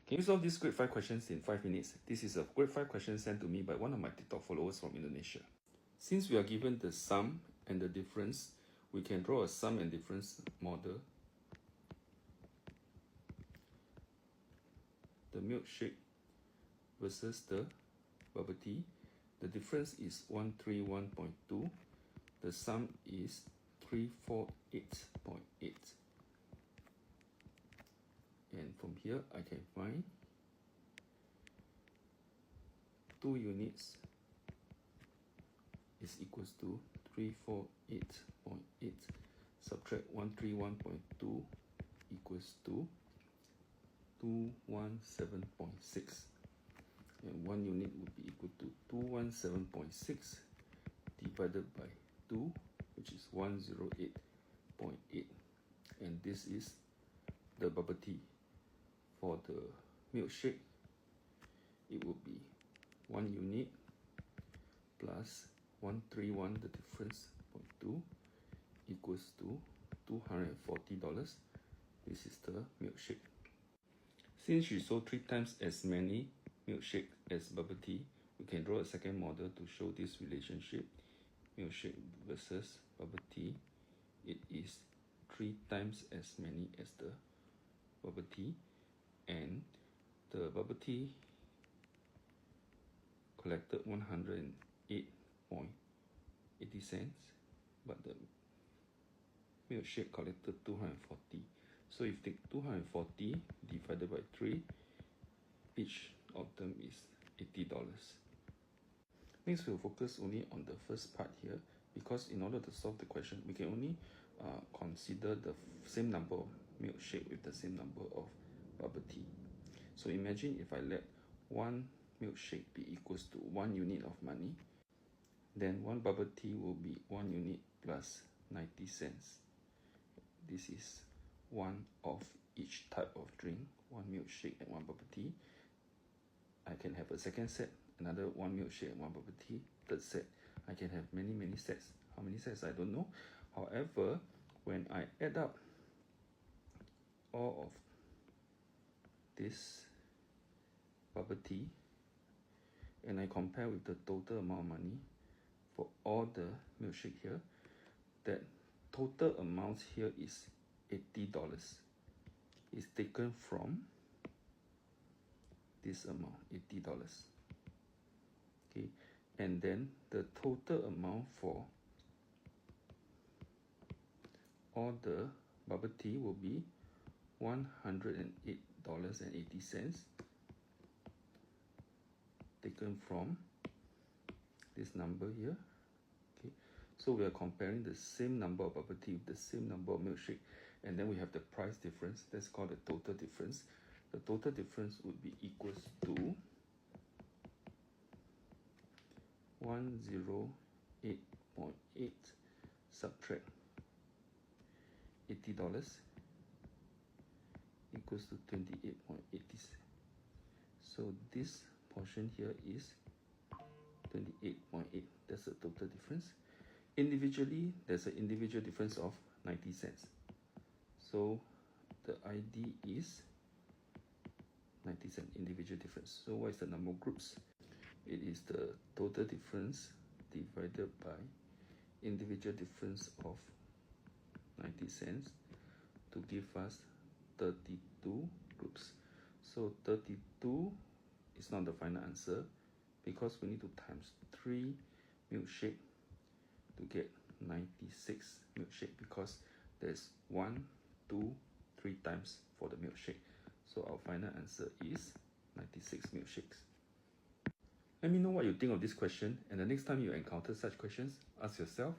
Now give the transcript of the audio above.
Can you solve this grade 5 questions in 5 minutes? This is a grade 5 question sent to me by one of my TikTok followers from Indonesia. Since we are given the sum and the difference, we can draw a sum and difference model. The milkshake versus the bubble tea. The difference is 131.2. The sum is 348.8. And from here, I can find 2 units is equals to 348.8. Subtract 131.2 equals to 217.6. And 1 unit would be equal to 217.6 divided by 2, which is 108.8. And this is the bubble tea. For the milkshake, it would be 1 unit plus 131, the difference, 0.2, equals to $240. This is the milkshake. Since she sold 3 times as many milkshake as bubble tea, we can draw a second model to show this relationship. Milkshake versus bubble tea. It is 3 times as many as the bubble tea, and the bubble tea collected 108.80 cents, but the milkshake collected 240. So if you take 240 divided by 3, each of them is $80. Next, we'll focus only on the first part here, because in order to solve the question, we can only consider the same number of milkshake with the same number of bubble tea. So imagine if I let 1 milkshake be equals to 1 unit of money, then 1 bubble tea will be 1 unit plus 90 cents. This is 1 of each type of drink, 1 milkshake and 1 bubble tea. I can have a second set, another 1 milkshake and 1 bubble tea. Third set, I can have many sets. How many sets, I don't know. However, when I add up all of this bubble tea and I compare with the total amount of money for all the milkshake here, that total amount here is $80. It's taken from this amount, $80. Okay, and then the total amount for all the bubble tea will be $108.80, taken from this number here. Okay, so we are comparing the same number of bubble tea with the same number of milkshake, and then we have the price difference. That's called the total difference. The total difference would be equals to 108.8 subtract $80 equals to 28.80. So this portion here is 28.8. That's the total difference. Individually, there's an individual difference of 90 cents. So the ID is 90 cent individual difference. So what is the number of groups? It is the total difference divided by individual difference of 90 cents to give us 32 groups. So 32 is not the final answer, because we need to times 3 milkshake to get 96 milkshake, because there's 1, 2, 3 times for the milkshake. So our final answer is 96 milkshakes. Let me know what you think of this question, and the next time you encounter such questions, ask yourself,